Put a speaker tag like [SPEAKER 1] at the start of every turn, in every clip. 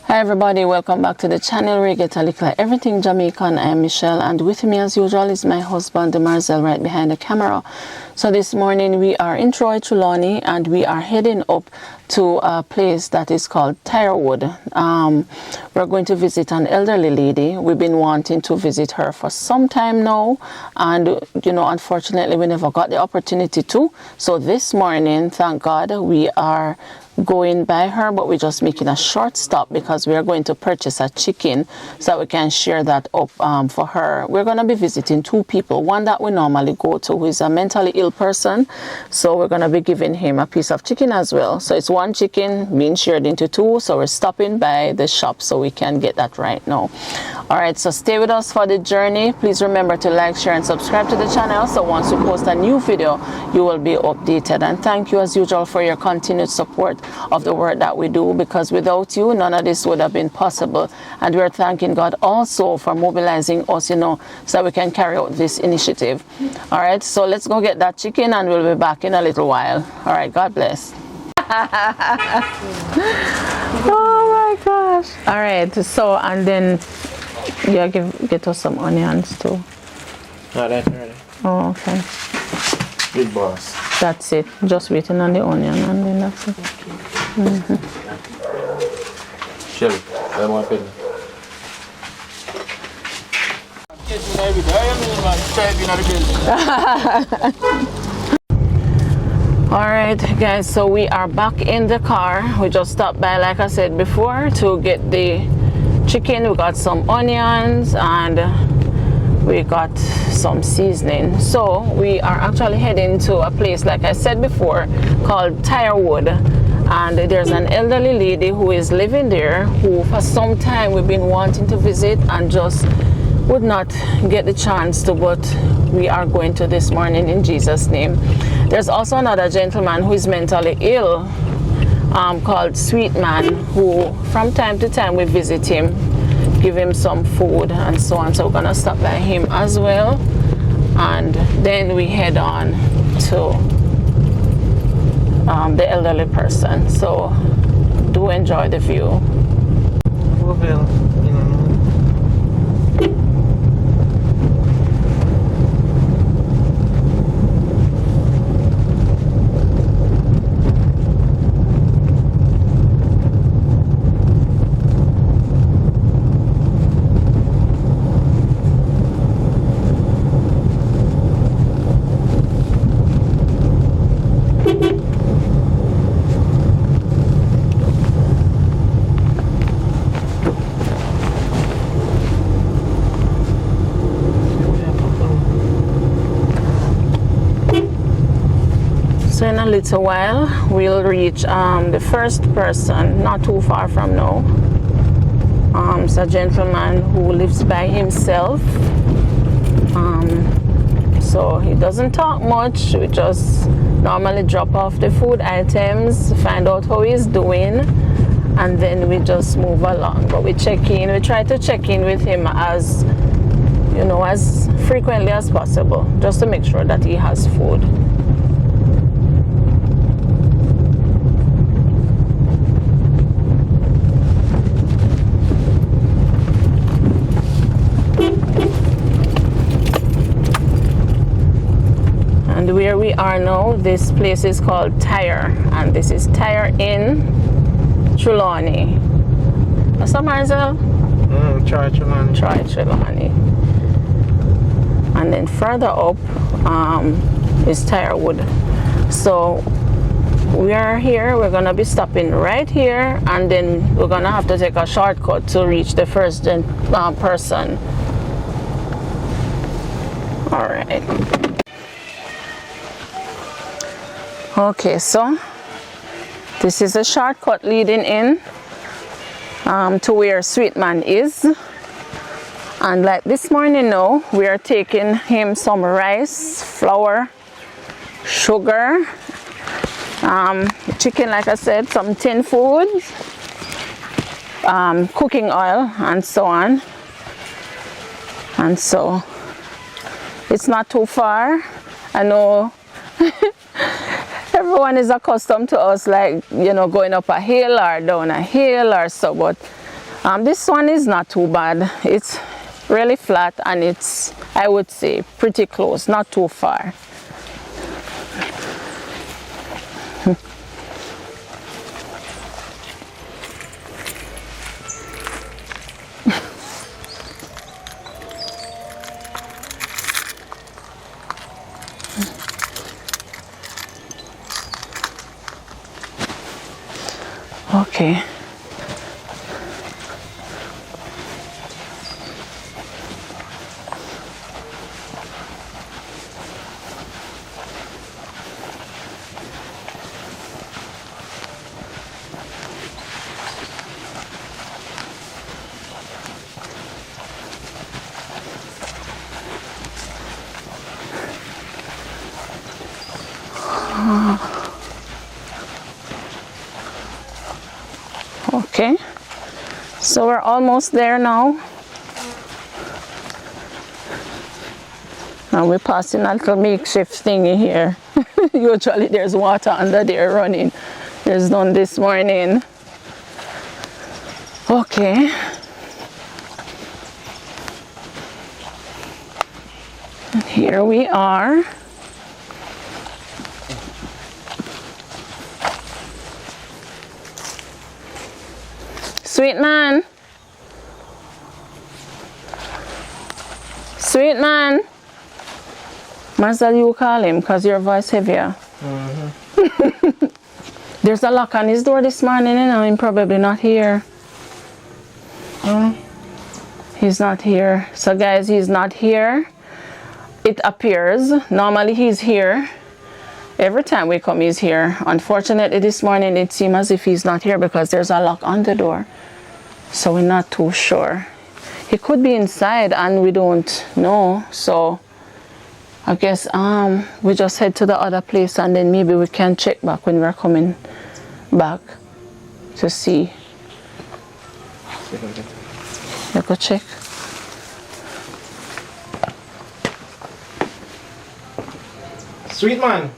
[SPEAKER 1] Hi everybody, welcome back to the channel where you get a little everything Jamaican. I am Michelle, and with me as usual is my husband Marcel right behind the camera. So this morning we are in Troy, Trelawney, and we are heading up to a place that is called Tirewood. We're going to visit an elderly lady. We've been wanting to visit her for some time now, and unfortunately we never got the opportunity to. So this morning, thank God, we are going by her, but we're just making a short stop because we are going to purchase a chicken so that we can share that up for her. We're going to be visiting two people, one that we normally go to who is a mentally ill person, so we're going to be giving him a piece of chicken as well. So it's one chicken being shared into two, so we're stopping by the shop so we can get that right now. All right, so stay with us for the journey. Please remember to like, share and subscribe to the channel so once we post a new video you will be updated. And thank you as usual for your continued support of the work that we do, because without you none of this would have been possible. And we're thanking God also for mobilizing us, so that we can carry out this initiative. All right, so let's go get that chicken and we'll be back in a little while. All right, God bless. Oh my gosh. All right, so and then get us some onions too.
[SPEAKER 2] No, that's ready.
[SPEAKER 1] Oh, okay.
[SPEAKER 2] Big boss.
[SPEAKER 1] That's it. Just waiting on the onion and then that's it.
[SPEAKER 2] Shelly, that one pin.
[SPEAKER 1] Alright guys, so we are back in the car. We just stopped by, like I said before, to get the chicken. We got some onions and we got some seasoning. So we are actually heading to a place, like I said before, called Tirewood. And there's an elderly lady who is living there who for some time we've been wanting to visit and just would not get the chance to, but we are going to this morning in Jesus' name. There's also another gentleman who is mentally ill called Sweet Man, who from time to time we visit him, give him some food and so on. So we're gonna stop by him as well, and then we head on to the elderly person. So do enjoy the view. So in a little while we'll reach the first person, not too far from now. It's a gentleman who lives by himself. So he doesn't talk much. We just normally drop off the food items, find out how he's doing, and then we just move along. But we try to check in with him as as frequently as possible, just to make sure that he has food. And where we are now, this place is called Tire, and this is Tire in Trelawney. What's up, Marcel?
[SPEAKER 2] Try Trelawney.
[SPEAKER 1] Try Trelawney. And then further up is Tirewood. So we are here. We're gonna be stopping right here, and then we're gonna have to take a shortcut to reach the first person. All right. Okay, so this is a shortcut leading in to where Sweet Man is. And like this morning now, we are taking him some rice, flour, sugar, chicken, like I said, some tin food, cooking oil, and so on. And so it's not too far. I know everyone is accustomed to us, like, going up a hill or down a hill or so, but This one is not too bad. It's really flat and it's, I would say, pretty close, not too far. Okay. Okay, so we're almost there now. Now we're passing a little makeshift thingy here. Usually there's water under there running. There's none this morning. Okay. And here we are. Sweet man. Sweet man. Marcel, you call him because your voice heavier. Mm-hmm. There's a lock on his door this morning and I'm probably not here. He's not here. So guys, he's not here. It appears. Normally he's here. Every time we come, he's here. Unfortunately, this morning it seems as if he's not here because there's a lock on the door. So we're not too sure. He could be inside and we don't know. So I guess we just head to the other place and then maybe we can check back when we're coming back to see. You go check.
[SPEAKER 2] Sweet man.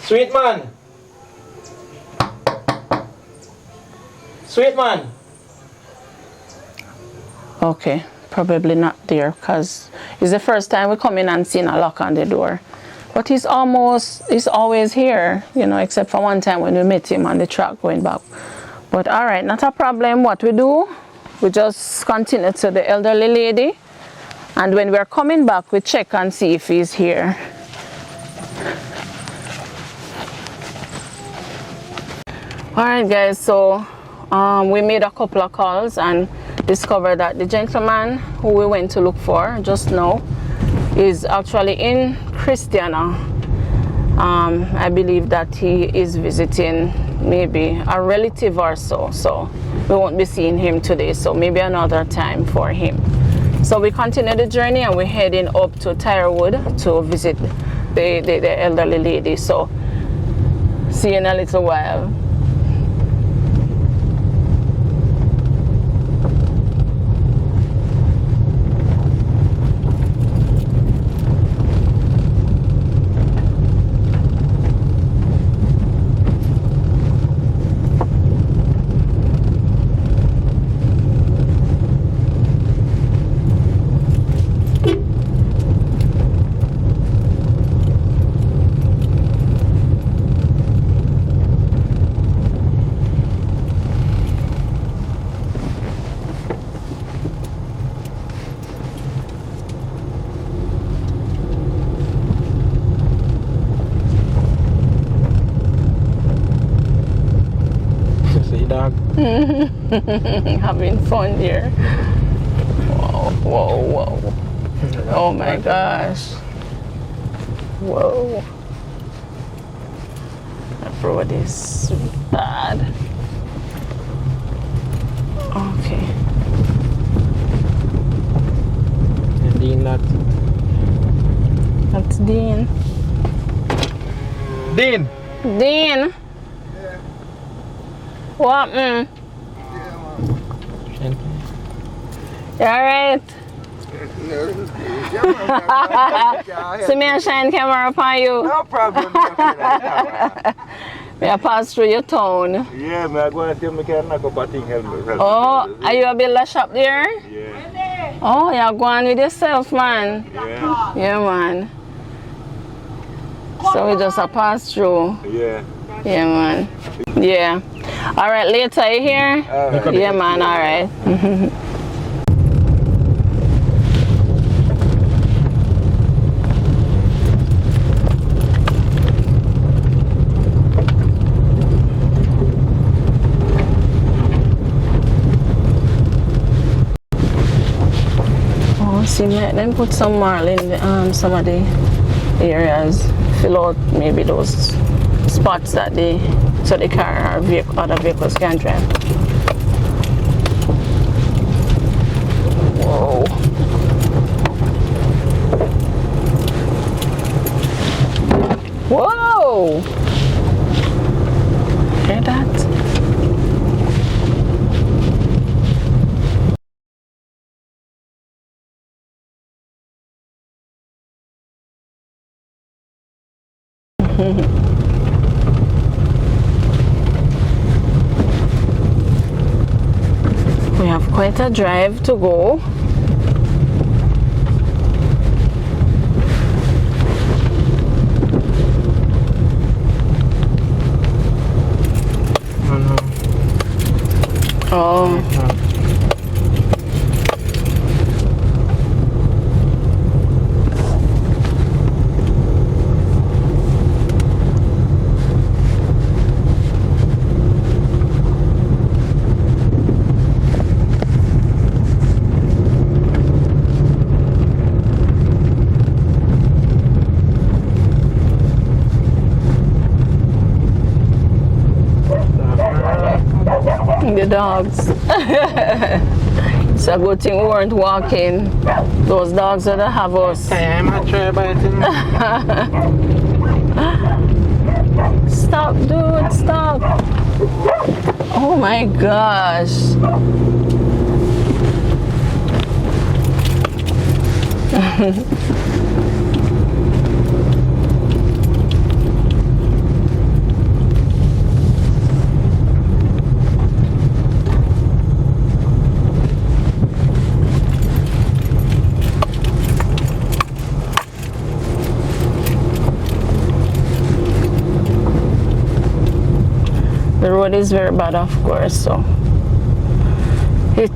[SPEAKER 2] Sweet man. Sweet man.
[SPEAKER 1] Okay, probably not there because it's the first time we come in and seen a lock on the door. But he's always here, you know, except for one time when we met him on the truck going back. But all right, not a problem. What we do, we just continue to the elderly lady. And when we're coming back, we check and see if he's here. All right, guys, so we made a couple of calls and discovered that the gentleman who we went to look for just now is actually in Christiana. I believe that he is visiting maybe a relative or so. So we won't be seeing him today, so maybe another time for him. So we continue the journey and we're heading up to Tirewood to visit the elderly lady. So see you in a little while. Having fun here. Whoa, whoa, whoa. Oh my gosh. Whoa. That road is bad. Okay.
[SPEAKER 2] Dean,
[SPEAKER 1] That's Dean.
[SPEAKER 2] Dean!
[SPEAKER 1] Dean! What? You alright? So me and shine camera upon you.
[SPEAKER 3] No problem.
[SPEAKER 1] May I pass through your town?
[SPEAKER 3] Yeah, I go and tell me can knock up a thing help me.
[SPEAKER 1] Oh, are you a builder shop there?
[SPEAKER 3] Yeah.
[SPEAKER 1] Oh, you're going with yourself, man.
[SPEAKER 3] Yeah.
[SPEAKER 1] Yeah, man. So we just a pass through.
[SPEAKER 3] Yeah.
[SPEAKER 1] Yeah, man. Yeah. All right, later, you here?
[SPEAKER 3] Alright.
[SPEAKER 1] Yeah, man, all right. Oh, see, let them put some marlin in the, some of the areas. Fill out maybe those spots that they, so the car or vehicle, other vehicles can drive. Whoa. Whoa! Hear that? We have quite a drive to go. Oh. The dogs. It's a good thing we weren't walking. Those dogs would have us.
[SPEAKER 2] I'm not try biting.
[SPEAKER 1] Stop, dude, stop. Oh my gosh. The road is very bad, of course, so it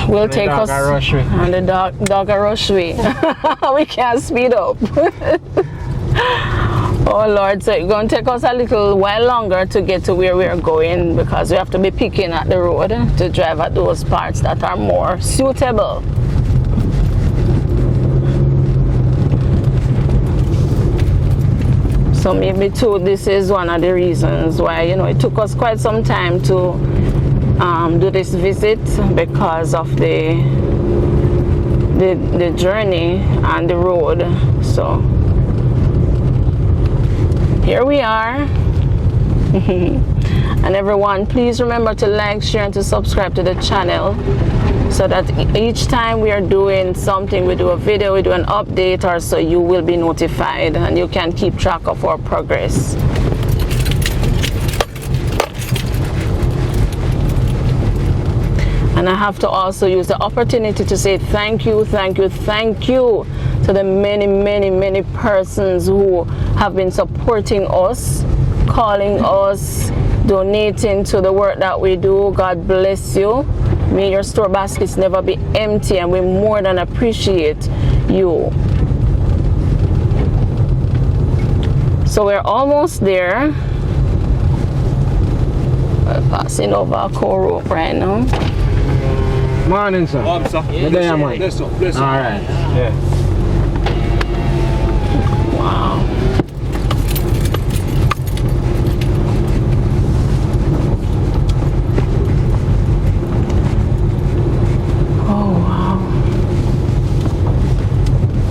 [SPEAKER 1] will take us. And the dog a rush way. We can't speed up. Oh Lord, so it's going to take us a little while longer to get to where we're going because we have to be picking at the road to drive at those parts that are more suitable. So maybe too, this is one of the reasons why, you know, it took us quite some time to do this visit because of the journey and the road. So here we are. And everyone, please remember to like, share, and to subscribe to the channel so that each time we are doing something, we do a video, we do an update or so, you will be notified and you can keep track of our progress. And I have to also use the opportunity to say thank you, thank you, thank you to the many, many, many persons who have been supporting us, calling us, donating to the work that we do. God bless you. May your store baskets never be empty, and we more than appreciate you. So we're almost there. We're passing over a core rope right now.
[SPEAKER 2] Morning, sir.
[SPEAKER 4] Sir.
[SPEAKER 2] Good day, man.
[SPEAKER 4] Bless you. Bless you.
[SPEAKER 2] All right. Yeah.
[SPEAKER 1] Wow.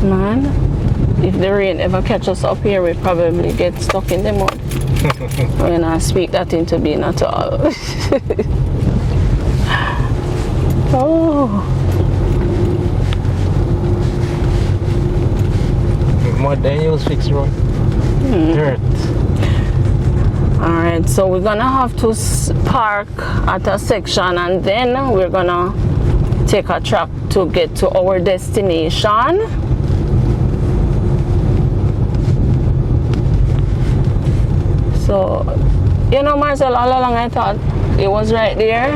[SPEAKER 1] Man, if the rain ever catches us up here, we probably get stuck in the mud. When I speak that into being at all. Oh.
[SPEAKER 2] Mud then you'll fix road. Dirt.
[SPEAKER 1] Alright, so we're gonna have to park at a section and then we're gonna take a truck to get to our destination. So, you know, Marcel, all along I thought it was right there.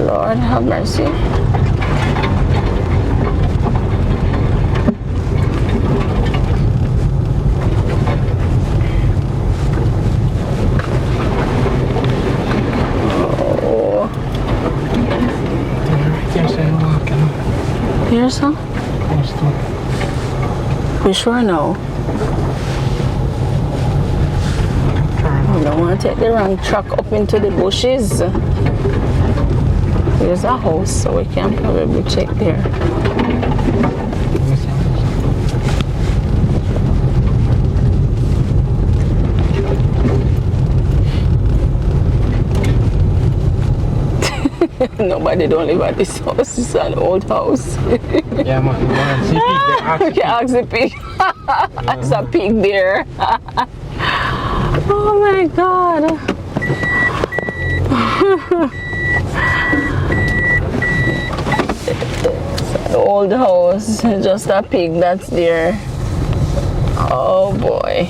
[SPEAKER 1] Lord have mercy. Here, son? We sure know. We don't want to take the wrong truck up into the bushes. There's a house, so we can probably check there. Nobody don't live at this house. It's an old house.
[SPEAKER 2] Yeah, man.
[SPEAKER 1] You can ask the pig. There's a pig there. Oh my God. It's an old house. Just a pig that's there. Oh boy.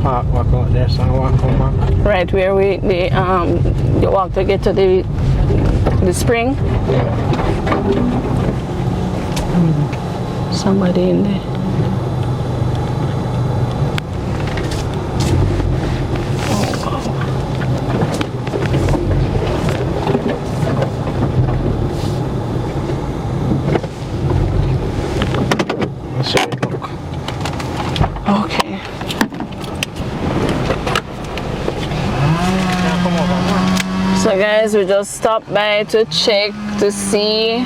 [SPEAKER 2] Park, walk out there, so I walk home back.
[SPEAKER 1] Right where you walk to get to the spring. Somebody in there.
[SPEAKER 2] Let's see it look.
[SPEAKER 1] Okay. So guys, we just stopped by to check to see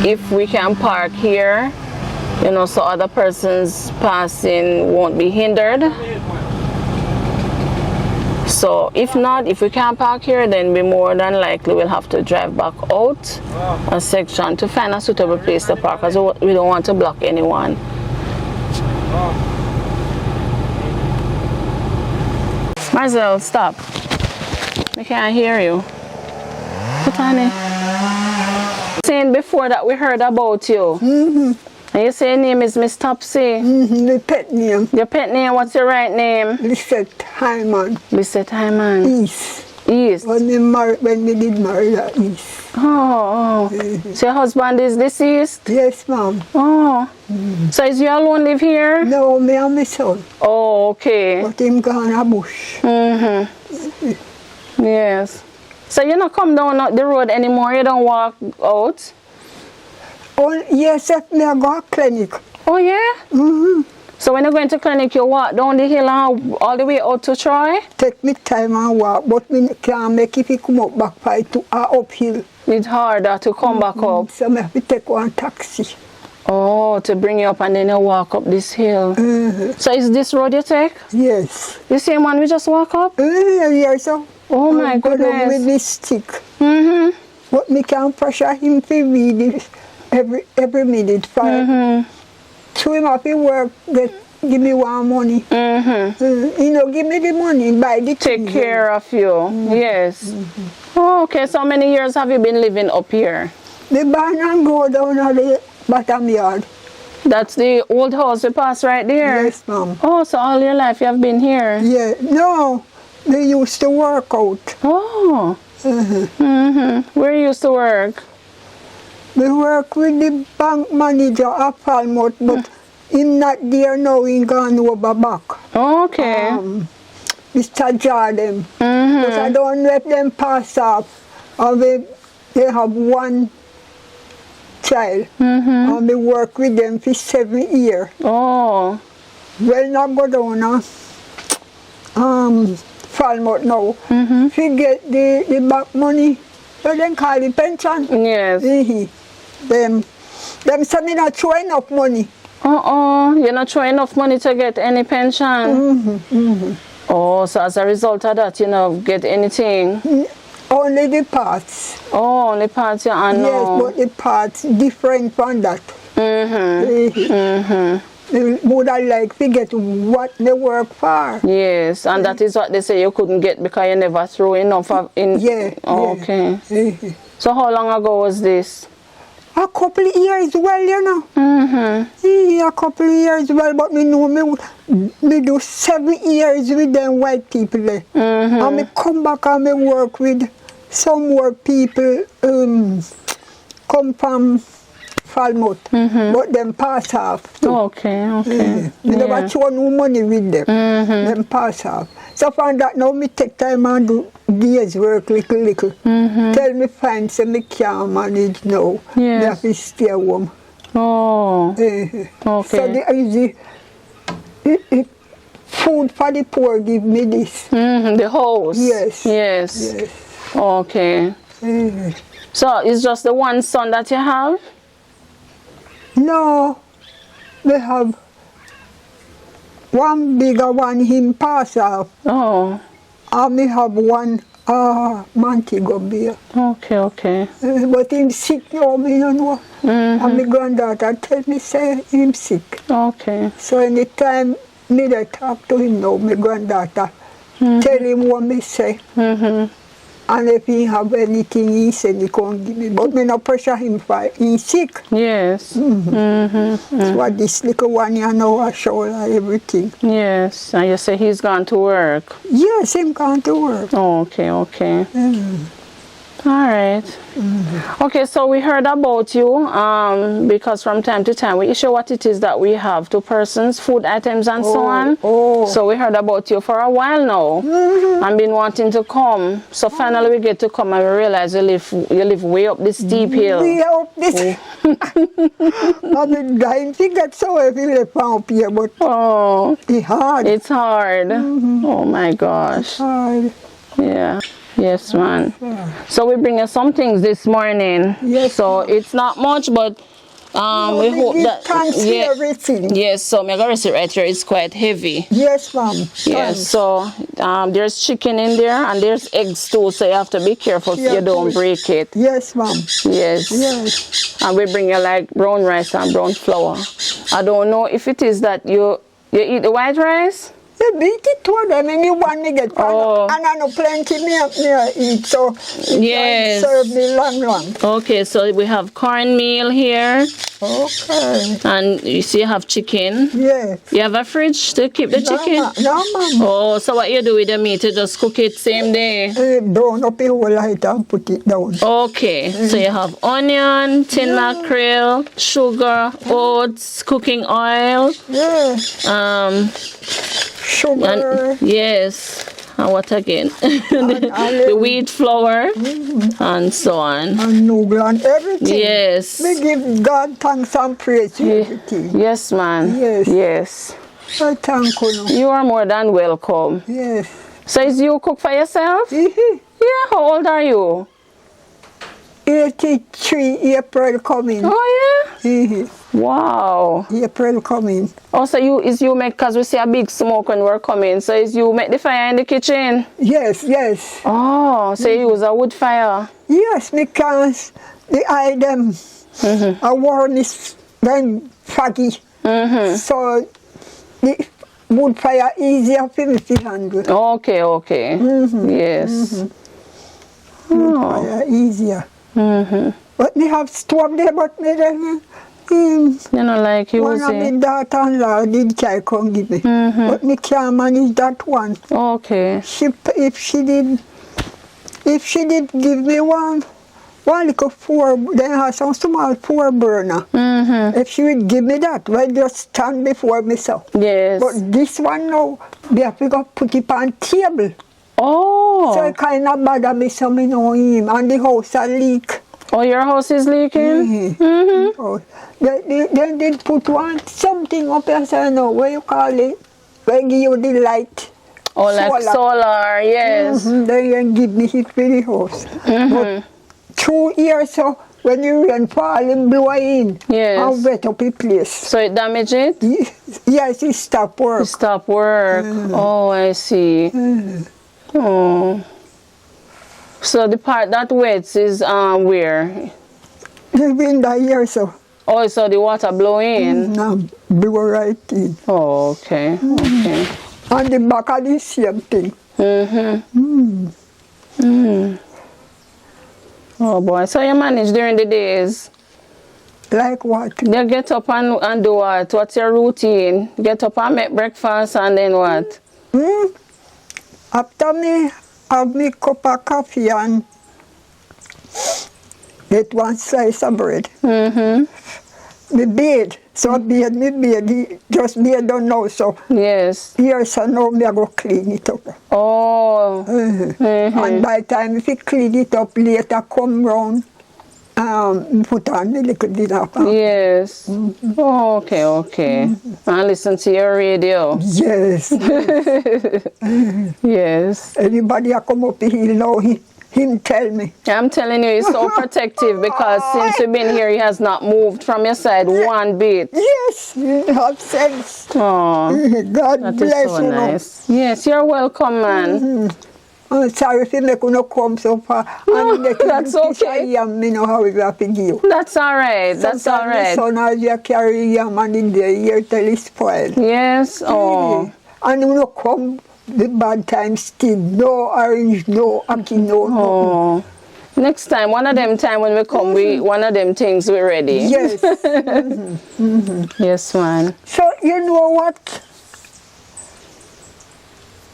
[SPEAKER 1] if we can park here, you know, so other persons passing won't be hindered. So if not, if we can't park here, then we more than likely will have to drive back out a section to find a suitable place to park, because we don't want to block anyone. Marcel, stop. I can't hear you. Put on it. Saying before that we heard about you. And you say your name is Miss Topsy.
[SPEAKER 4] The pet name.
[SPEAKER 1] Your pet name, what's your right name?
[SPEAKER 4] Lisette Hyman.
[SPEAKER 1] Lisette Hyman.
[SPEAKER 4] East.
[SPEAKER 1] East.
[SPEAKER 4] When they did marry that East.
[SPEAKER 1] Oh. So your husband is deceased?
[SPEAKER 4] Yes, ma'am.
[SPEAKER 1] Oh. So is you alone live here?
[SPEAKER 4] No, me and my son.
[SPEAKER 1] Oh, okay.
[SPEAKER 4] But him gone a bush.
[SPEAKER 1] Yes. So you don't come down the road anymore? You don't walk out?
[SPEAKER 4] Oh, yes, me I go to clinic.
[SPEAKER 1] Oh, yeah? So when you're going to clinic, you walk down the hill and all the way out to Troy?
[SPEAKER 4] Take me time and walk, but me can't make if he come up back by to uphill.
[SPEAKER 1] It's harder to come back up.
[SPEAKER 4] So me have to take one taxi.
[SPEAKER 1] Oh, to bring you up and then you walk up this hill. So is this road you take?
[SPEAKER 4] Yes.
[SPEAKER 1] The same one we just walk up?
[SPEAKER 4] Yes, so.
[SPEAKER 1] Oh my
[SPEAKER 4] go down with
[SPEAKER 1] goodness.
[SPEAKER 4] this stick. But me can pressure him to read it every minute. So him have to work, give me one money. You know, give me the money, buy the
[SPEAKER 1] Take
[SPEAKER 4] things.
[SPEAKER 1] care of you. Yes. Oh, okay. So how many years have you been living up here?
[SPEAKER 4] The barn and go down at the bottom yard.
[SPEAKER 1] That's the old house we pass right there?
[SPEAKER 4] Yes, ma'am.
[SPEAKER 1] Oh, so all your life you have been here?
[SPEAKER 4] Yeah, no, they used to work out.
[SPEAKER 1] Oh. Where you used to work?
[SPEAKER 4] We work with the bank manager at Falmouth, but him not there now, he gone over back.
[SPEAKER 1] Okay.
[SPEAKER 4] Mr. Jordan. But I don't let them pass off. And they have one child. And we work with them for 7 years.
[SPEAKER 1] Oh.
[SPEAKER 4] Well, not go down Falmouth now. If you get the back money, so then call it pension.
[SPEAKER 1] Yes.
[SPEAKER 4] Them say me not throw enough money.
[SPEAKER 1] You're not showing enough money to get any pension? Oh, so as a result of that, you don't get anything?
[SPEAKER 4] Only the parts.
[SPEAKER 1] Oh, only parts you are
[SPEAKER 4] Yes,
[SPEAKER 1] now.
[SPEAKER 4] but the parts different from that. Would I like to get what they work for?
[SPEAKER 1] Yes, and that is what they say you couldn't get because you never threw enough of in.
[SPEAKER 4] Yeah.
[SPEAKER 1] Oh,
[SPEAKER 4] yeah.
[SPEAKER 1] okay. So how long ago was this?
[SPEAKER 4] A couple of years, well, you know. A couple of years, well, but me know me do 7 years with them white people there. And me come back and me work with some more people come from Falmouth, but them pass off too.
[SPEAKER 1] Okay, okay.
[SPEAKER 4] Me never show no money with them. Them pass off. So from that now me take time and do days work little. Tell me find say me can't manage now.
[SPEAKER 1] Yes.
[SPEAKER 4] Me have to stay home.
[SPEAKER 1] Oh,
[SPEAKER 4] Okay. So
[SPEAKER 1] okay.
[SPEAKER 4] the food for the poor give me this.
[SPEAKER 1] The house.
[SPEAKER 4] Yes.
[SPEAKER 1] Yes.
[SPEAKER 4] Yes.
[SPEAKER 1] Okay. So it's just the one son that you have?
[SPEAKER 4] No, we have one bigger one, him pass off.
[SPEAKER 1] Oh,
[SPEAKER 4] And we have one Montego Bay.
[SPEAKER 1] okay, okay.
[SPEAKER 4] But him sick now, me don't know. And my granddaughter tell me say him sick.
[SPEAKER 1] Okay.
[SPEAKER 4] So anytime me dey talk to him now, my granddaughter tell him what me say. And if he have anything he said he can't give me. But me no pressure him for he sick.
[SPEAKER 1] Yes.
[SPEAKER 4] So what this little one you know I show her everything.
[SPEAKER 1] Yes. And you say he's gone to work.
[SPEAKER 4] Yes, him gone to work.
[SPEAKER 1] Oh, okay, okay. All right. Okay, so we heard about you because from time to time we issue what it is that we have to persons, food items and so on. So we heard about you for a while now and been wanting to come. So finally we get to come and we realize you live way up this steep hill.
[SPEAKER 4] Way up this. I've been dying to get so heavy left up here, but
[SPEAKER 1] Oh,
[SPEAKER 4] it's hard.
[SPEAKER 1] it's hard. Oh my gosh.
[SPEAKER 4] Hard.
[SPEAKER 1] Yeah. Yes, man. So we bring you some things this morning.
[SPEAKER 4] Yes,
[SPEAKER 1] So it's not much, but we hope
[SPEAKER 4] give
[SPEAKER 1] that
[SPEAKER 4] thanks for everything.
[SPEAKER 1] Yes. So my gotta right here is quite heavy.
[SPEAKER 4] Yes, ma'am.
[SPEAKER 1] Yes.
[SPEAKER 4] Thanks.
[SPEAKER 1] So there's chicken in there and there's eggs too. So you have to be careful so you don't break it.
[SPEAKER 4] Yes, ma'am.
[SPEAKER 1] Yes.
[SPEAKER 4] Yes.
[SPEAKER 1] And we bring you like brown rice and brown flour. I don't know if it is that you eat the white rice.
[SPEAKER 4] They beat it to them and you want me get
[SPEAKER 1] Oh.
[SPEAKER 4] and I know plenty me eat, so
[SPEAKER 1] Yes.
[SPEAKER 4] serve me long.
[SPEAKER 1] Okay, so we have cornmeal here.
[SPEAKER 4] Okay.
[SPEAKER 1] And you see you have chicken.
[SPEAKER 4] Yes.
[SPEAKER 1] You have a fridge to keep the chicken?
[SPEAKER 4] No, ma'am.
[SPEAKER 1] Oh, so what you do with the meat? You just cook it same day?
[SPEAKER 4] Brown up the whole light and put it down.
[SPEAKER 1] Okay, so you have onion, tin mackerel, sugar, oats, cooking oil,
[SPEAKER 4] Yeah. Sugar.
[SPEAKER 1] and yes, and what again? the wheat flour, and so on.
[SPEAKER 4] And noodle and everything.
[SPEAKER 1] Yes.
[SPEAKER 4] We give God thanks and praise for everything.
[SPEAKER 1] Yes, man.
[SPEAKER 4] Yes.
[SPEAKER 1] Yes.
[SPEAKER 4] I thank you.
[SPEAKER 1] You are more than welcome.
[SPEAKER 4] Yes.
[SPEAKER 1] So is you cook for yourself?
[SPEAKER 4] Mhm.
[SPEAKER 1] Yeah, how old are you?
[SPEAKER 4] 83 April coming.
[SPEAKER 1] Oh yeah?
[SPEAKER 4] Mhm.
[SPEAKER 1] Wow.
[SPEAKER 4] April coming.
[SPEAKER 1] Oh, so you make, because we see a big smoke when we're coming, so is you make the fire in the kitchen?
[SPEAKER 4] Yes, yes.
[SPEAKER 1] Oh, so you use a wood fire?
[SPEAKER 4] Yes, because the item I warm is then foggy. So the wood fire easier for me to handle.
[SPEAKER 1] Okay, okay. Yes.
[SPEAKER 4] Wood fire easier. But me have stove there, but me then
[SPEAKER 1] You know, like you
[SPEAKER 4] one of my
[SPEAKER 1] say.
[SPEAKER 4] daughter-in-law did try come give me. But me can't manage that one.
[SPEAKER 1] Okay.
[SPEAKER 4] If she did give me one little four, then have some small 4 burner. If she would give me that, well, just stand before me so.
[SPEAKER 1] Yes.
[SPEAKER 4] But this one now, we have to go put it on table.
[SPEAKER 1] Oh.
[SPEAKER 4] So it kind of bother me, so me know him. And the house a leak.
[SPEAKER 1] Oh, your house is leaking?
[SPEAKER 4] Oh, they did put something up there, so I know what you call it. When give you the light.
[SPEAKER 1] Oh, like solar, yes.
[SPEAKER 4] Then give me it for the house. But 2 years, so when you rain fall and blow in,
[SPEAKER 1] Yes.
[SPEAKER 4] and wet up the place.
[SPEAKER 1] So it damaged it?
[SPEAKER 4] Yes, it stop work.
[SPEAKER 1] Stop work. Oh, I see. Oh. So the part that wets is where?
[SPEAKER 4] The wind I hear so.
[SPEAKER 1] Oh, so the water blow in?
[SPEAKER 4] Now blow right in.
[SPEAKER 1] Oh, okay. Okay.
[SPEAKER 4] And the back of the same thing.
[SPEAKER 1] Oh boy. So you manage during the days?
[SPEAKER 4] Like what?
[SPEAKER 1] You get up and do what? What's your routine? Get up and make breakfast and then what?
[SPEAKER 4] After me have me cup of coffee and get one slice of bread. Me bathe. So me bathe, just bathe don't know. So
[SPEAKER 1] Yes.
[SPEAKER 4] here so now me I go clean it up.
[SPEAKER 1] Oh.
[SPEAKER 4] And by the time if you clean it up later come round, put on the little dinner pan.
[SPEAKER 1] Yes. Oh, okay, okay. And listen to your radio.
[SPEAKER 4] Yes.
[SPEAKER 1] Yes.
[SPEAKER 4] Anybody I come up here now, him tell me.
[SPEAKER 1] I'm telling you, he's so protective because since you've been here, he has not moved from your side one bit.
[SPEAKER 4] Yes, you have sense.
[SPEAKER 1] Oh,
[SPEAKER 4] God
[SPEAKER 1] that is
[SPEAKER 4] bless
[SPEAKER 1] so
[SPEAKER 4] you.
[SPEAKER 1] nice. Yes, you're welcome, man.
[SPEAKER 4] I'm sorry if you make you come so far.
[SPEAKER 1] No,
[SPEAKER 4] And
[SPEAKER 1] that's okay.
[SPEAKER 4] I am, me know how we have to give.
[SPEAKER 1] That's all right. That's all right.
[SPEAKER 4] So now you carry yam and in the year till it's spoiled.
[SPEAKER 1] Yes. Oh.
[SPEAKER 4] And you know come the bad times still. No orange, no ackee, no nothing.
[SPEAKER 1] Oh. Next time, one of them time when we come, one of them things we're ready.
[SPEAKER 4] Yes.
[SPEAKER 1] Yes, man.
[SPEAKER 4] So you know what?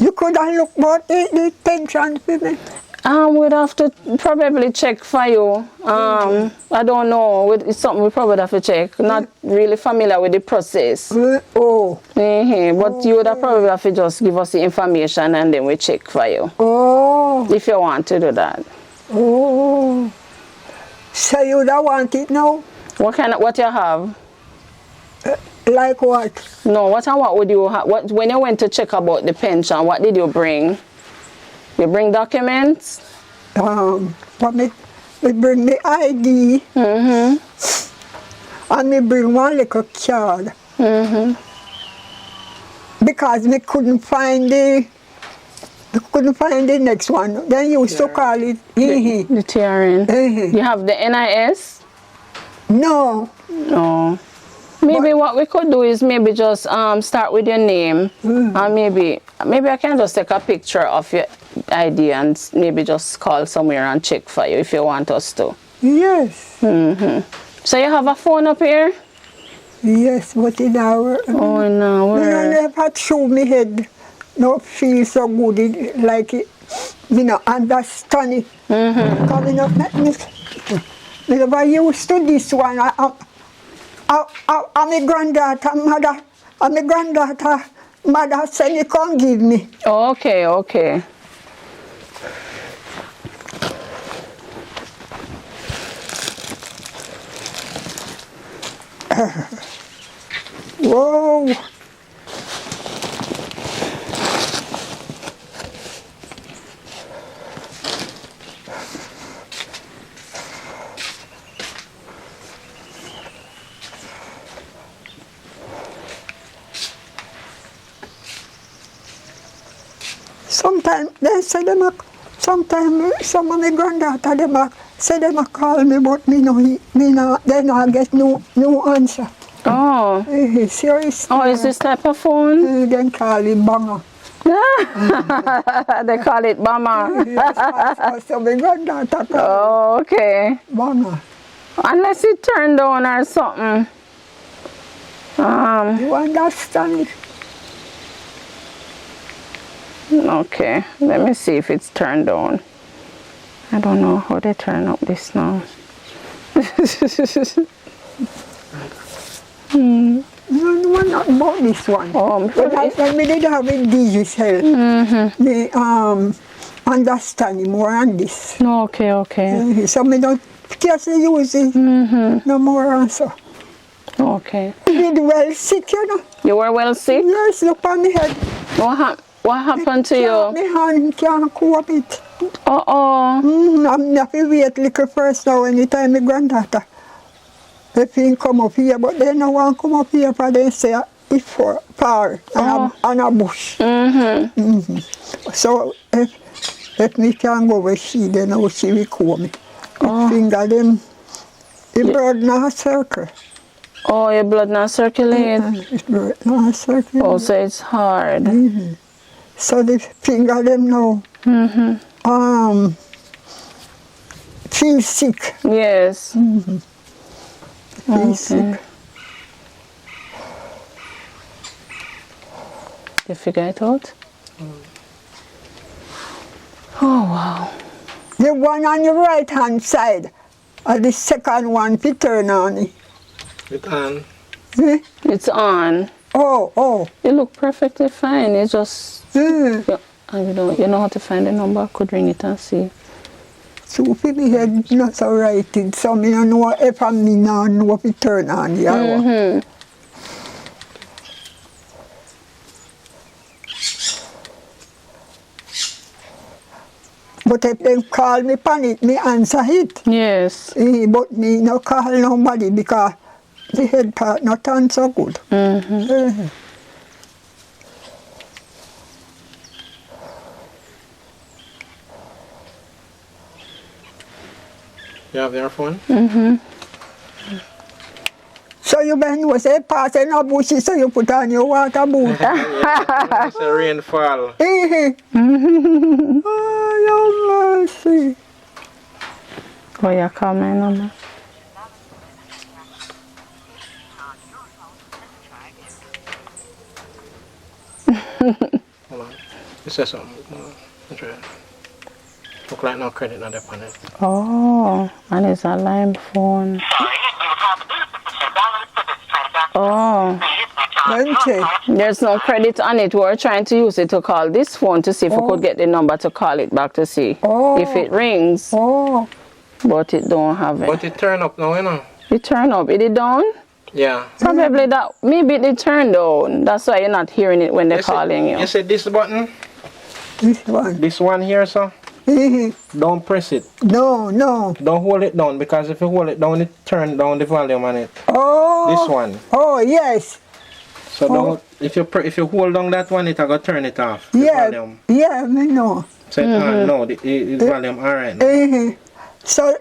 [SPEAKER 4] You could have looked about the pension for me.
[SPEAKER 1] We'd have to probably check for you. I don't know. It's something we probably have to check. Not really familiar with the process.
[SPEAKER 4] Oh.
[SPEAKER 1] But you would have probably have to just give us the information and then we check for you.
[SPEAKER 4] Oh.
[SPEAKER 1] If you want to do that.
[SPEAKER 4] Oh. So you don't want it now?
[SPEAKER 1] What you have?
[SPEAKER 4] Like what?
[SPEAKER 1] No, what would you have? When you went to check about the pension, what did you bring? You bring documents?
[SPEAKER 4] What me bring the ID. And me bring one little card. Because me couldn't find the next one. Then you used to call it
[SPEAKER 1] The TRN. You have the NIS?
[SPEAKER 4] No.
[SPEAKER 1] No. Maybe what we could do is maybe just start with your name, and maybe I can just take a picture of your ID and maybe just call somewhere and check for you if you want us to.
[SPEAKER 4] Yes.
[SPEAKER 1] So you have a phone up here?
[SPEAKER 4] Yes, but in our...
[SPEAKER 1] Oh no,
[SPEAKER 4] I
[SPEAKER 1] where?
[SPEAKER 4] never show me head. No feel so good, like it, you know, understand it. Coming up, me never used to this one. I'm a granddaughter, mother. I'm a granddaughter, mother said you can't give me.
[SPEAKER 1] Oh, okay, okay.
[SPEAKER 4] Whoa. Sometimes they say sometimes some of my granddaughter say them call me, but they not get no answer.
[SPEAKER 1] Oh.
[SPEAKER 4] Serious.
[SPEAKER 1] Oh, is this type of phone?
[SPEAKER 4] Then call it banger.
[SPEAKER 1] They call it Mama.
[SPEAKER 4] Yes, so my granddaughter call
[SPEAKER 1] Oh, okay.
[SPEAKER 4] it banger.
[SPEAKER 1] Unless it turned on or something.
[SPEAKER 4] You understand it?
[SPEAKER 1] Okay, let me see if it's turned on. I don't know how they turn up this now.
[SPEAKER 4] No, not about this one. When we did have a digital, the understanding more on this.
[SPEAKER 1] Okay, okay.
[SPEAKER 4] So me don't just use it no more answer.
[SPEAKER 1] Okay.
[SPEAKER 4] I did well sick, you know.
[SPEAKER 1] You were well sick?
[SPEAKER 4] Yes, look on my head.
[SPEAKER 1] What happened to you?
[SPEAKER 4] My hand can't cope it.
[SPEAKER 1] Uh-oh.
[SPEAKER 4] I'm not to wait little first now anytime my granddaughter. If he come up here, but they no one come up here for they say it's far and a bush. So If me can go with she, then how she will call me.
[SPEAKER 1] Oh.
[SPEAKER 4] Finger them, the blood not circle.
[SPEAKER 1] Oh, your blood not circulate.
[SPEAKER 4] It's blood not circle.
[SPEAKER 1] Oh, so it's hard.
[SPEAKER 4] So the finger them now. Feel sick.
[SPEAKER 1] Yes.
[SPEAKER 4] Feel sick.
[SPEAKER 1] You figure it out? Oh, wow.
[SPEAKER 4] The one on your right hand side, and the second one to turn on it.
[SPEAKER 2] You can.
[SPEAKER 4] Eh?
[SPEAKER 1] It's on.
[SPEAKER 4] Oh.
[SPEAKER 1] You look perfectly fine. You just...
[SPEAKER 4] Mm.
[SPEAKER 1] You know how to find the number. I could ring it and see.
[SPEAKER 4] So for me head not so right, so me don't know if I me not know if it turn on the hour. But if they call me pan it, me answer it.
[SPEAKER 1] Yes.
[SPEAKER 4] But me no call nobody because the head part not turn so good.
[SPEAKER 2] You have your phone?
[SPEAKER 4] So you been was a pass in a bushy, so you put on your water boot.
[SPEAKER 2] It's a rainfall.
[SPEAKER 4] Oh, your mercy.
[SPEAKER 1] Oh, you call my number.
[SPEAKER 2] Hold on. You said something. Let's try it. Look like no credit on the panel.
[SPEAKER 1] Oh, and it's a line phone. Oh, there's no credit on it. We're trying to use it to call this phone to see if we could get the number to call it back to see if it rings. But it don't have it.
[SPEAKER 2] But it turn up now, you know.
[SPEAKER 1] It turn up. Is it down?
[SPEAKER 2] Yeah.
[SPEAKER 1] Probably that. Maybe it turned down. That's why you're not hearing it when they're calling you.
[SPEAKER 2] You see this button?
[SPEAKER 4] This one.
[SPEAKER 2] This one here, sir? Don't press it.
[SPEAKER 4] No.
[SPEAKER 2] Don't hold it down because if you hold it down, it turn down the volume on it.
[SPEAKER 4] Oh.
[SPEAKER 2] This one.
[SPEAKER 4] Oh, yes.
[SPEAKER 2] So don't, if you hold down that one, it will turn it off. The volume.
[SPEAKER 4] Yeah, me know.
[SPEAKER 2] So no, the volume alright.
[SPEAKER 4] So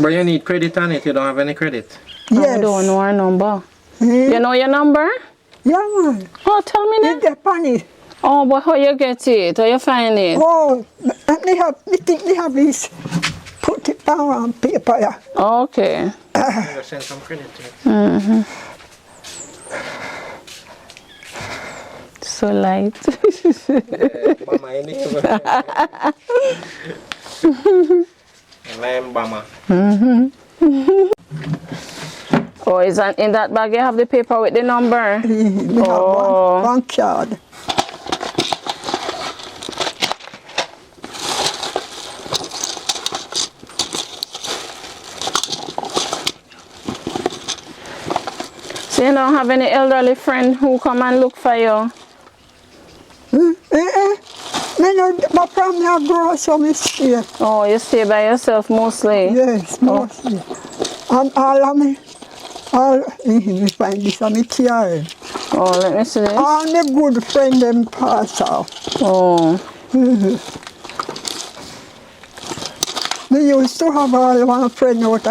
[SPEAKER 2] But you need credit on it. You don't have any credit.
[SPEAKER 4] yes.
[SPEAKER 1] I don't know our number. You know your number?
[SPEAKER 4] Yeah, man.
[SPEAKER 1] Oh, tell me
[SPEAKER 4] It's
[SPEAKER 1] that.
[SPEAKER 4] the funny.
[SPEAKER 1] Oh, but how you get it? How you find it?
[SPEAKER 4] Oh, they think they have this. Put it down on paper. Yeah.
[SPEAKER 1] Okay.
[SPEAKER 2] You send some credit to it.
[SPEAKER 1] So light.
[SPEAKER 2] Mama, you need to go. Lime Bama.
[SPEAKER 1] Oh, is that in that bag you have the paper with the number?
[SPEAKER 4] We have one card.
[SPEAKER 1] So you don't have any elderly friend who come and look for you?
[SPEAKER 4] Me no, my family have grown so me stay.
[SPEAKER 1] Oh, you stay by yourself mostly?
[SPEAKER 4] Yes, mostly. And all of me, me find this on me chair.
[SPEAKER 1] Oh, let me see this.
[SPEAKER 4] All my good friend them pass out.
[SPEAKER 1] Oh.
[SPEAKER 4] Me used to have one friend out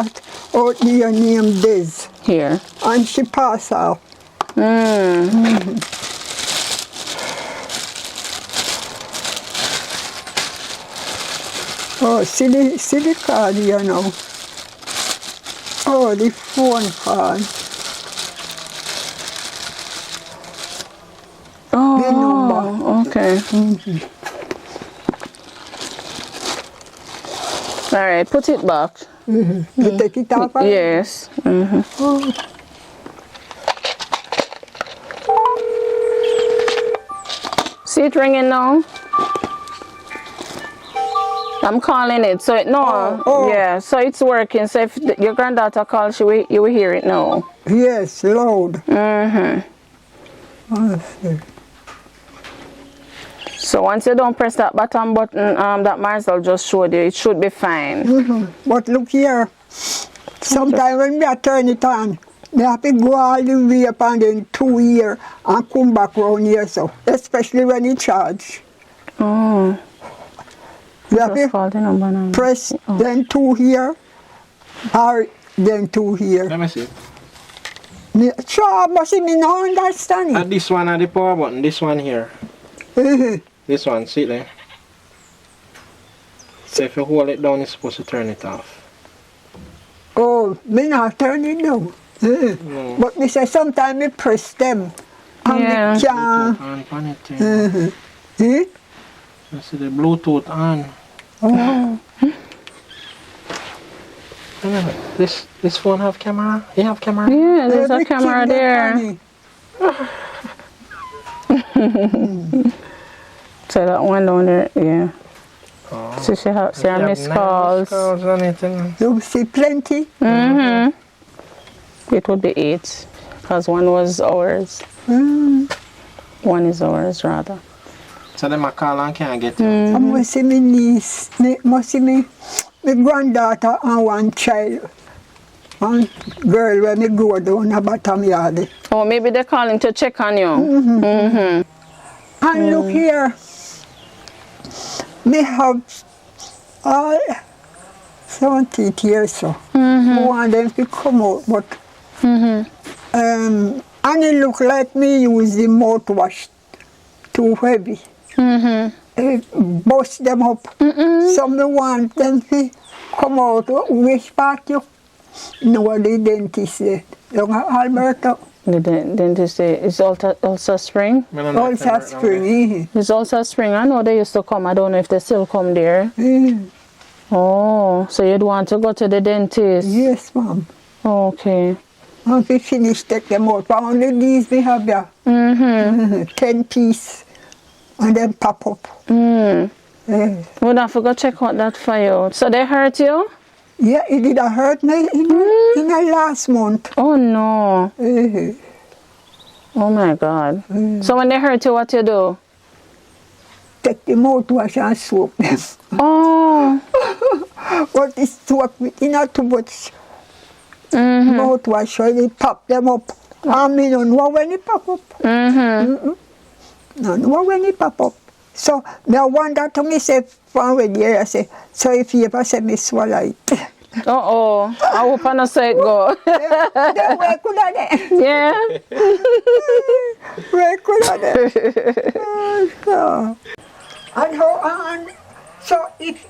[SPEAKER 4] there named Des.
[SPEAKER 1] Here.
[SPEAKER 4] And she passed out. Oh, see the card here now. Oh, the phone card.
[SPEAKER 1] Oh,
[SPEAKER 4] The number.
[SPEAKER 1] okay. All right, put it back.
[SPEAKER 4] You take it off?
[SPEAKER 1] Yes.
[SPEAKER 4] Oh.
[SPEAKER 1] See it ringing now? I'm calling it, so it yeah, so it's working. So if your granddaughter calls you, you will hear it now.
[SPEAKER 4] Yes, loud.
[SPEAKER 1] So once you don't press that button that Marcel just showed you, it should be fine.
[SPEAKER 4] But look here, sometimes when I turn it on, I have to go all the way up and then 2 years and come back around here, so especially when it charge.
[SPEAKER 1] Oh.
[SPEAKER 4] You have
[SPEAKER 1] Just
[SPEAKER 4] to
[SPEAKER 1] called the number now.
[SPEAKER 4] press
[SPEAKER 1] Oh.
[SPEAKER 4] then 2 here, or then 2 here.
[SPEAKER 2] Let me see.
[SPEAKER 4] Sure, but see, me no understand it.
[SPEAKER 2] This one are the power button. This one here. This one, see there. So if you hold it down, you're supposed to turn it off.
[SPEAKER 4] Oh, me not turn it down.
[SPEAKER 2] No.
[SPEAKER 4] But me say sometimes me press them. And
[SPEAKER 1] Yeah.
[SPEAKER 4] me can.
[SPEAKER 2] On, on it. You see the Bluetooth on.
[SPEAKER 4] Oh.
[SPEAKER 2] This phone have camera? You have camera?
[SPEAKER 1] Yeah, there's a
[SPEAKER 4] Everything
[SPEAKER 1] camera
[SPEAKER 4] they
[SPEAKER 1] there.
[SPEAKER 4] funny.
[SPEAKER 1] So that one down there, yeah.
[SPEAKER 2] Oh.
[SPEAKER 1] So she have
[SPEAKER 2] You have
[SPEAKER 1] missed
[SPEAKER 2] nine
[SPEAKER 1] calls.
[SPEAKER 2] calls on it. And
[SPEAKER 4] You see plenty.
[SPEAKER 1] It would be 8, because one was ours. One is ours, rather.
[SPEAKER 2] so them a call and can't get you.
[SPEAKER 4] I must see me niece, must see me granddaughter and one child. One girl when me go down a bottom yard.
[SPEAKER 1] Oh, maybe they're calling to check on you.
[SPEAKER 4] And look here, me have all 70 years so. Want them to come out, but and it look like me use the mouthwash too heavy. Bust them up. Some me want them to come out. Which part you? No, the dentist there. Young Alberto.
[SPEAKER 1] The dentist say it's also spring.
[SPEAKER 2] Me don't know if them
[SPEAKER 4] Also
[SPEAKER 2] work down there.
[SPEAKER 4] spring.
[SPEAKER 1] It's also spring. I know they used to come. I don't know if they still come there. Oh, so you'd want to go to the dentist?
[SPEAKER 4] Yes, ma'am.
[SPEAKER 1] Okay.
[SPEAKER 4] And we finish take them out. But only these we have there. 10 piece. And then pop up. Yes.
[SPEAKER 1] Would I forgot check out that fire? So they hurt you?
[SPEAKER 4] Yeah, it did hurt me in the last month.
[SPEAKER 1] Oh no. Oh my God. So when they hurt you, what you do?
[SPEAKER 4] Take the mouthwash and soap them.
[SPEAKER 1] Oh.
[SPEAKER 4] But the soap with not too much mouthwash, so they pop them up. I mean, no know when it pop up. No know when it pop up. So, I wonder to myself from when I say, so if you ever say me swallow it.
[SPEAKER 1] Uh-oh. I hope I not say it go.
[SPEAKER 4] They work with that.
[SPEAKER 1] Yeah.
[SPEAKER 4] Work with that. So if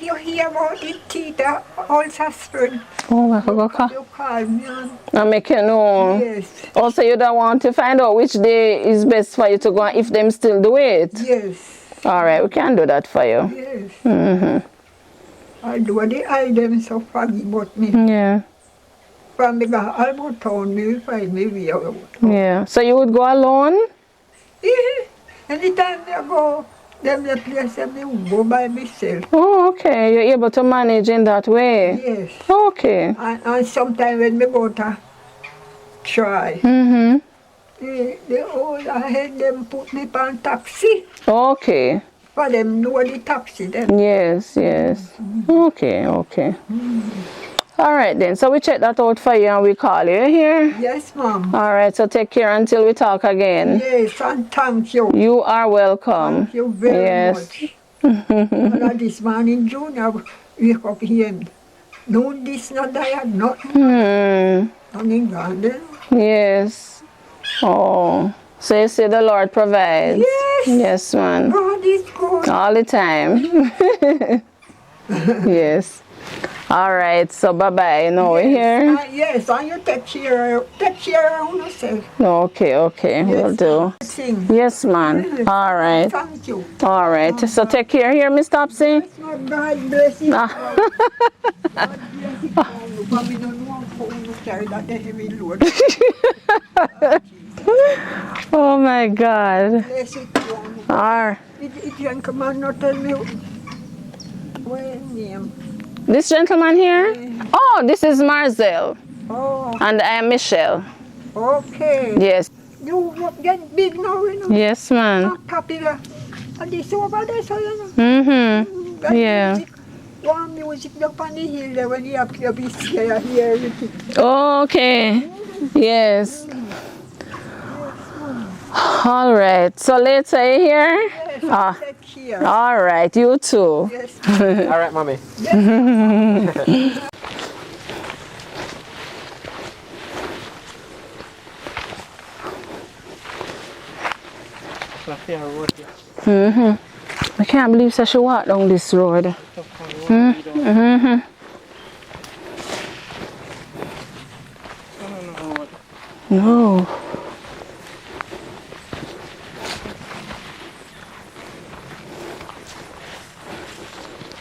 [SPEAKER 4] you hear about the teeth also spread,
[SPEAKER 1] Oh, I forgot.
[SPEAKER 4] you call me and
[SPEAKER 1] I make you know.
[SPEAKER 4] yes,
[SPEAKER 1] Also, you don't want to find out which day is best for you to go and if them still do it.
[SPEAKER 4] yes,
[SPEAKER 1] All right, we can do that for you.
[SPEAKER 4] yes. I do the items so foggy about me.
[SPEAKER 1] Yeah.
[SPEAKER 4] From the almost town, me find me way out.
[SPEAKER 1] Yeah. So you would go alone?
[SPEAKER 4] Anytime I go, them the place them me go by myself.
[SPEAKER 1] Oh, okay. You're able to manage in that way.
[SPEAKER 4] Yes.
[SPEAKER 1] Okay.
[SPEAKER 4] And sometimes when me go to try, the old head them put me on taxi.
[SPEAKER 1] Okay.
[SPEAKER 4] For them know the taxi then.
[SPEAKER 1] Yes, yes. Okay, okay. All right then. So we check that out for you and we call you here.
[SPEAKER 4] Yes, ma'am.
[SPEAKER 1] All right. So take care until we talk again.
[SPEAKER 4] Yes, and thank you.
[SPEAKER 1] You are welcome.
[SPEAKER 4] Thank you very
[SPEAKER 1] Yes.
[SPEAKER 4] much. And this morning, Junior, wake up here. No, this not diet, nothing. And in garden.
[SPEAKER 1] Yes. Oh. So you say the Lord provides.
[SPEAKER 4] Yes.
[SPEAKER 1] Yes, man.
[SPEAKER 4] God is good.
[SPEAKER 1] All the time. Yes. All right. So bye-bye. Now we're here.
[SPEAKER 4] Yes, and you take care of yourself.
[SPEAKER 1] Okay, okay. We'll do.
[SPEAKER 4] Sing.
[SPEAKER 1] Yes, man. All right.
[SPEAKER 4] Thank you.
[SPEAKER 1] All right. So take care here, Miss Topsy.
[SPEAKER 4] God bless you.
[SPEAKER 1] Ah.
[SPEAKER 4] God bless you. But we don't know how to carry that heavy load.
[SPEAKER 1] Oh my God.
[SPEAKER 4] Bless you.
[SPEAKER 1] All right.
[SPEAKER 4] If you can come and not tell me what name.
[SPEAKER 1] This gentleman here? Oh, this is Marcel.
[SPEAKER 4] Oh,
[SPEAKER 1] And I am Michelle.
[SPEAKER 4] okay.
[SPEAKER 1] Yes.
[SPEAKER 4] You get big now, you know.
[SPEAKER 1] Yes, man.
[SPEAKER 4] Not popular. And this over there, so you know.
[SPEAKER 1] Mm-hmm.
[SPEAKER 4] That
[SPEAKER 1] Yeah.
[SPEAKER 4] music, one music up on the hill there when you have to be scared, hear everything.
[SPEAKER 1] Okay. Yes. All right. So later here.
[SPEAKER 4] Yes,
[SPEAKER 1] Ah.
[SPEAKER 4] take care. years.
[SPEAKER 1] All right, you too.
[SPEAKER 4] Yes.
[SPEAKER 2] All right, mommy.
[SPEAKER 1] I can't believe such a walk down this road. No.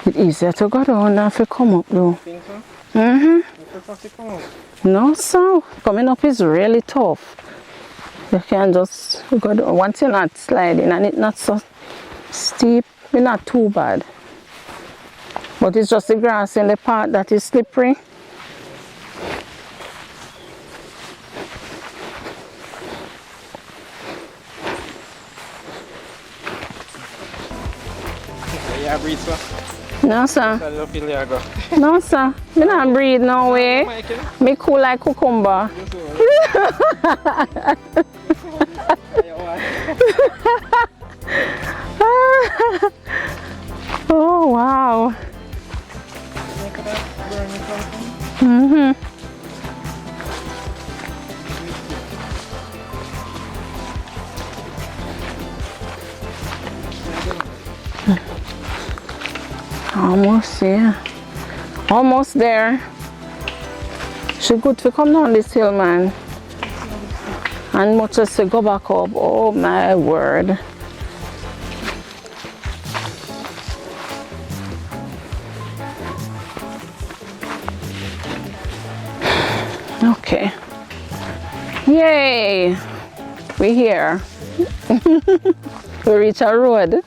[SPEAKER 1] It's easier to go down than to come up though.
[SPEAKER 2] Think so? Come on.
[SPEAKER 1] No, sir. Coming up is really tough. You can just go down. Once you're not sliding and it's not so steep, it's not too bad. But it's just the grass in the part that is slippery.
[SPEAKER 2] Yeah, breathe, sir.
[SPEAKER 1] No, sir.
[SPEAKER 2] I don't feel go.
[SPEAKER 1] No, sir. Me not breathe no way. Me cool like cucumber. Oh, wow. Almost, yeah. Almost there. She good to come down this hill, man. And much as to go back up. Oh my word. Okay. Yay! We're here. We reach our road.